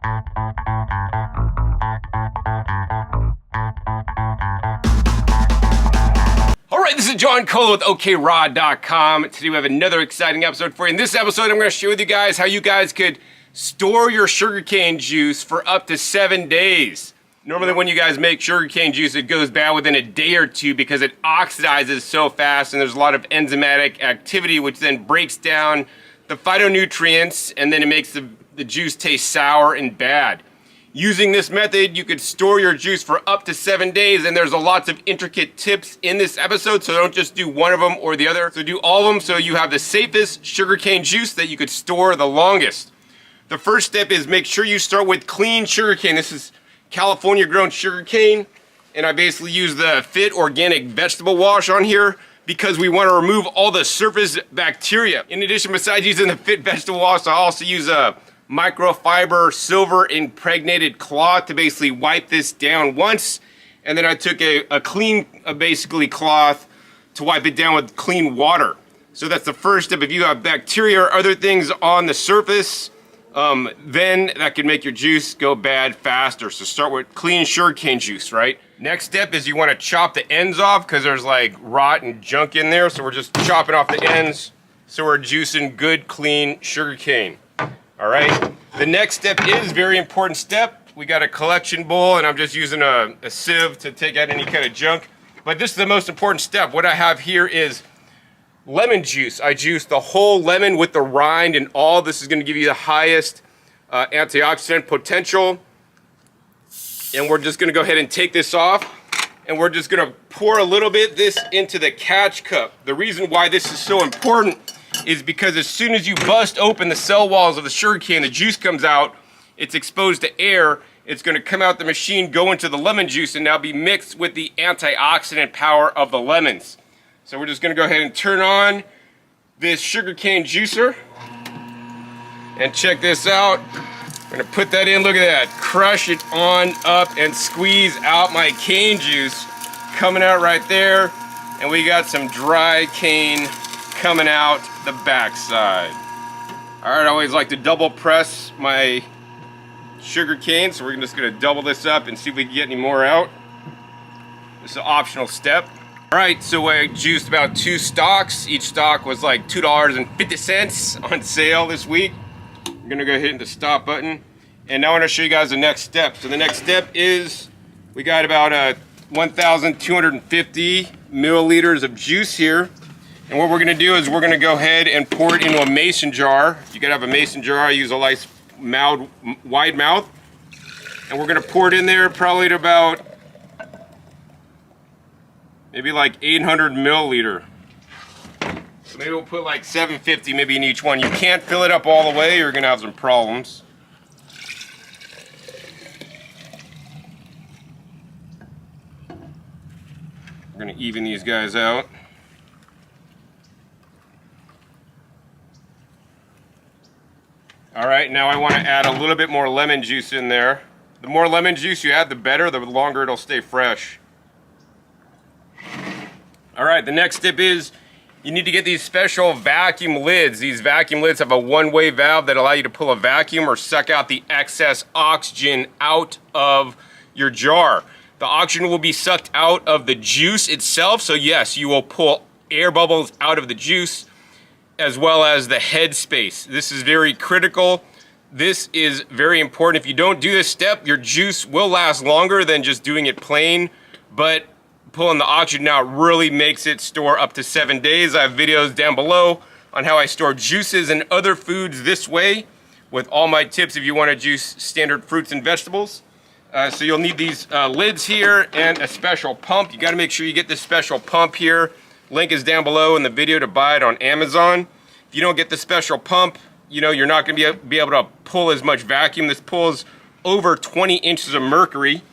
Alright, this is John Cole with OKRaw.com. Today we have another exciting episode for you. In this episode, I'm going to share with you guys how you guys could store your sugarcane juice for up to 7 days. Normally when you guys make sugarcane juice, it goes bad within a day or two because it oxidizes so fast and there's a lot of enzymatic activity which then breaks down the phytonutrients and then it makes the juice taste sour and bad. Using this method, you could store your juice for up to 7 days, and there's lots of intricate tips in this episode, so don't just do one of them or the other. So do all of them so you have the safest sugarcane juice that you could store the longest. The first step is make sure you start with clean sugarcane. This is California grown sugarcane, and I basically use the Fit Organic Vegetable Wash on here because we want to remove all the surface bacteria. In addition, besides using the Fit Vegetable Wash, I also use a microfiber silver impregnated cloth to basically wipe this down once, and then I took a clean basically cloth to wipe it down with clean water. So that's the first step. If you have bacteria or other things on the surface, then that can make your juice go bad faster. So start with clean sugarcane juice, right? Next step is you want to chop the ends off because there's like rot and junk in there, so we're just chopping off the ends so we're juicing good clean sugarcane. All right, the next step is a very important step. We got a collection bowl and I'm just using a sieve to take out any kind of junk. But this is the most important step. What I have here is lemon juice. I juice the whole lemon with the rind and all. This is gonna give you the highest antioxidant potential. And we're just gonna go ahead and take this off and we're just gonna pour a little bit this into the catch cup. The reason why this is so important is because as soon as you bust open the cell walls of the sugarcane, the juice comes out, it's exposed to air, it's going to come out the machine, go into the lemon juice, and now be mixed with the antioxidant power of the lemons. So we're just going to go ahead and turn on this sugarcane juicer, and check this out. I'm going to put that in, look at that, crush it on up and squeeze out my cane juice coming out right there, and we got some dry cane coming out the backside. All right, I always like to double press my sugar cane, so we're just gonna double this up and see if we can get any more out. This is an optional step. All right, so I juiced about 2 stalks. Each stalk was like $2.50 on sale this week. I'm gonna go hit the stop button, and now I want to show you guys the next step. So the next step is we got about 1,250 milliliters of juice here. And what we're gonna do is we're gonna go ahead and pour it into a mason jar. You gotta have a mason jar. I use a nice wide mouth. And we're gonna pour it in there probably to about, maybe like 800 milliliter. So maybe we'll put like 750 maybe in each one. You can't fill it up all the way, you're gonna have some problems. We're gonna even these guys out. All right, now I want to add a little bit more lemon juice in there. The more lemon juice you add, the better, the longer it'll stay fresh. All right, the next step is you need to get these special vacuum lids. These vacuum lids have a one-way valve that allow you to pull a vacuum or suck out the excess oxygen out of your jar. The oxygen will be sucked out of the juice itself, so yes, you will pull air bubbles out of the juice, as well as the head space. This is very critical. This is very important. If you don't do this step, your juice will last longer than just doing it plain, but pulling the oxygen out really makes it store up to 7 days. I have videos down below on how I store juices and other foods this way with all my tips if you want to juice standard fruits and vegetables. So you'll need these lids here and a special pump. You got to make sure you get this special pump here. Link is down below in the video to buy it on Amazon. If you don't get the special pump, you know, you're not going to be able to pull as much vacuum. This pulls over 20 inches of mercury.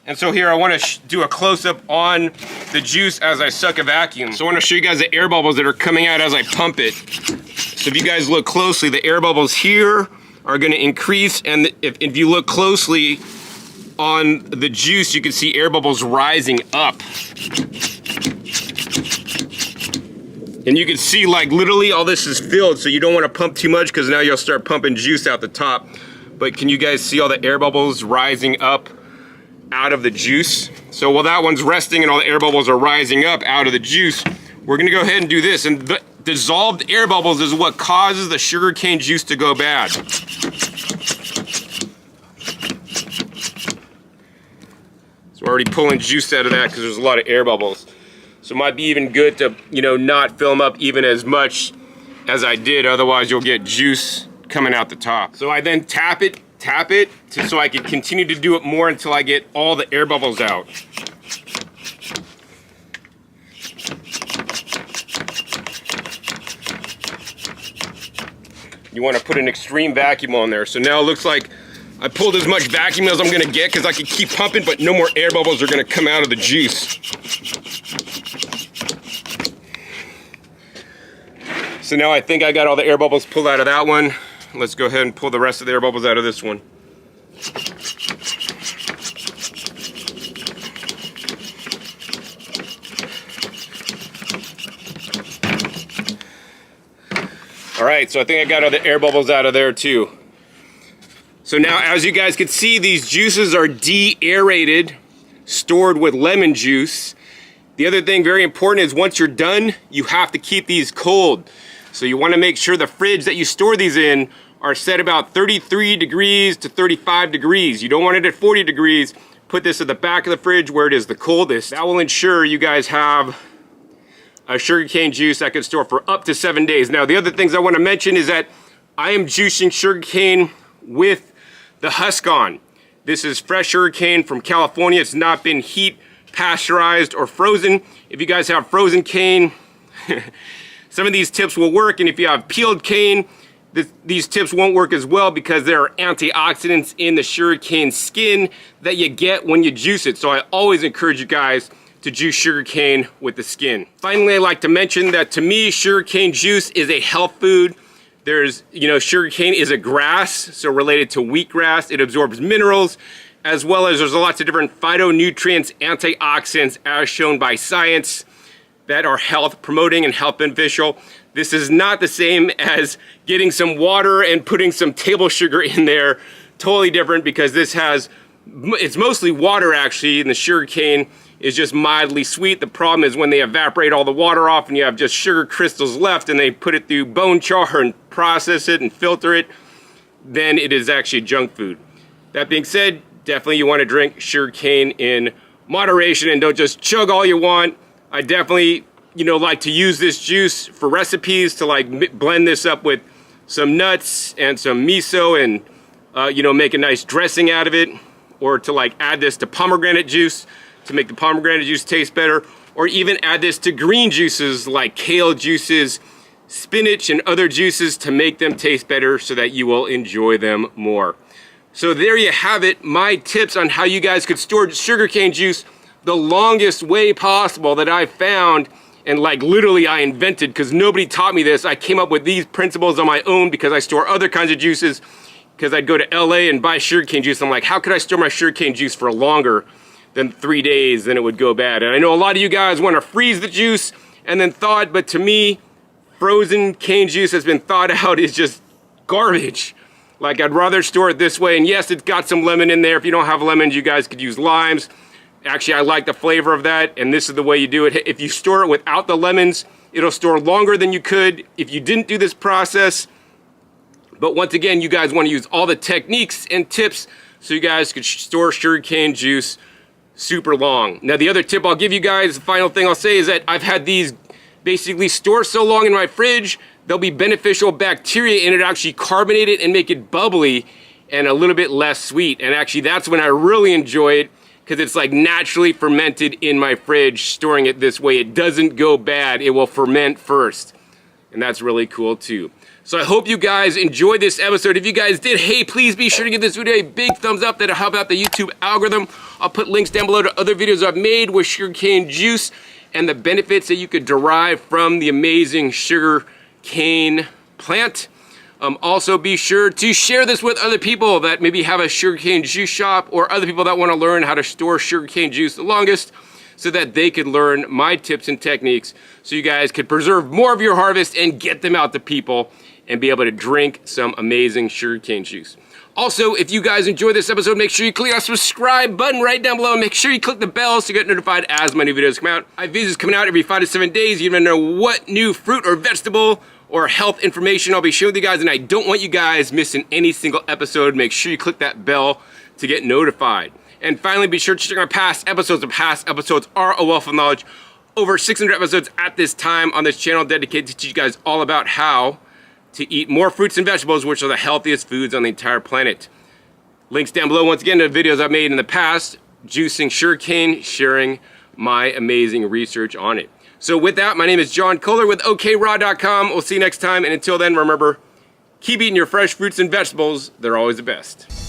And so here I want to do a close-up on the juice as I suck a vacuum. So I want to show you guys the air bubbles that are coming out as I pump it. So if you guys look closely, the air bubbles here are going to increase, and if you look closely on the juice, you can see air bubbles rising up. And you can see, like, literally all this is filled, so you don't want to pump too much because now you'll start pumping juice out the top. but can you guys see all the air bubbles rising up out of the juice? So while that one's resting and all the air bubbles are rising up out of the juice, we're gonna go ahead and do this. And the dissolved air bubbles is what causes the sugarcane juice to go bad. So we're already pulling juice out of that because there's a lot of air bubbles. So it might be even good to, not fill them up even as much as I did, otherwise you'll get juice coming out the top. So I then tap it so I can continue to do it more until I get all the air bubbles out. You want to put an extreme vacuum on there. So now it looks like I pulled as much vacuum as I'm gonna get because I can keep pumping, but no more air bubbles are gonna come out of the juice. So now I think I got all the air bubbles pulled out of that one. Let's go ahead and pull the rest of the air bubbles out of this one. All right, so I think I got all the air bubbles out of there too. So now, as you guys can see, these juices are de-aerated, stored with lemon juice. The other thing very important is once you're done, you have to keep these cold. So you want to make sure the fridge that you store these in are set about 33 degrees to 35 degrees. You don't want it at 40 degrees. Put this at the back of the fridge where it is the coldest. That will ensure you guys have a sugarcane juice that can store for up to 7 days. Now, the other things I want to mention is that I am juicing sugarcane with the husk on. This is fresh sugarcane from California. It's not been heat pasteurized or frozen. If you guys have frozen cane, some of these tips will work, and if you have peeled cane, these tips won't work as well because there are antioxidants in the sugarcane skin that you get when you juice it. So I always encourage you guys to juice sugarcane with the skin. Finally, I'd like to mention that to me, sugarcane juice is a health food. There's, sugarcane is a grass, so related to wheatgrass. It absorbs minerals, as well as there's lots of different phytonutrients, antioxidants, as shown by science, that are health promoting and health beneficial. This is not the same as getting some water and putting some table sugar in there. Totally different, because it's mostly water actually, and the sugarcane is just mildly sweet. The problem is when they evaporate all the water off and you have just sugar crystals left and they put it through bone char and process it and filter it, then it is actually junk food. That being said, definitely you want to drink sugarcane in moderation and don't just chug all you want. I definitely, like to use this juice for recipes to blend this up with some nuts and some miso and, make a nice dressing out of it, or to add this to pomegranate juice to make the pomegranate juice taste better, or even add this to green juices like kale juices, spinach, and other juices to make them taste better so that you will enjoy them more. So there you have it, my tips on how you guys could store sugarcane juice the longest way possible that I've found, and literally I invented, because nobody taught me this. I came up with these principles on my own because I store other kinds of juices, because I'd go to LA and buy sugarcane juice. I'm like, how could I store my sugarcane juice for longer than 3 days? Then it would go bad. And I know a lot of you guys want to freeze the juice and then thaw it, but to me, frozen cane juice has been thawed out is just garbage. I'd rather store it this way. And yes, it's got some lemon in there. If you don't have lemons, you guys could use limes. Actually, I like the flavor of that, and this is the way you do it. If you store it without the lemons, it'll store longer than you could if you didn't do this process. But once again, you guys want to use all the techniques and tips so you guys could store sugarcane juice super long. Now, the other tip I'll give you guys, the final thing I'll say, is that I've had these basically store so long in my fridge, there'll be beneficial bacteria in it, actually carbonate it and make it bubbly and a little bit less sweet. And actually, that's when I really enjoy it, because it's naturally fermented in my fridge. Storing it this way, it doesn't go bad. It will ferment first. And that's really cool too. So I hope you guys enjoyed this episode. If you guys did, hey, please be sure to give this video a big thumbs up. That'll help out the YouTube algorithm. I'll put links down below to other videos I've made with sugarcane juice and the benefits that you could derive from the amazing sugarcane plant. Also, be sure to share this with other people that maybe have a sugarcane juice shop, or other people that want to learn how to store sugarcane juice the longest, so that they could learn my tips and techniques so you guys could preserve more of your harvest and get them out to people and be able to drink some amazing sugarcane juice. Also, if you guys enjoyed this episode, make sure you click that subscribe button right down below. Make sure you click the bell so you get notified as my new videos come out. I have videos coming out every 5 to 7 days. You never know what new fruit or vegetable or health information I'll be sharing with you guys, and I don't want you guys missing any single episode. Make sure you click that bell to get notified. And finally, be sure to check out past episodes. The past episodes are a wealth of knowledge. Over 600 episodes at this time on this channel dedicated to teach you guys all about how to eat more fruits and vegetables, which are the healthiest foods on the entire planet. Links down below, once again, to videos I've made in the past, juicing sugarcane, sharing my amazing research on it. So with that, my name is John Kohler with OKRaw.com. We'll see you next time, and until then, remember, keep eating your fresh fruits and vegetables. They're always the best.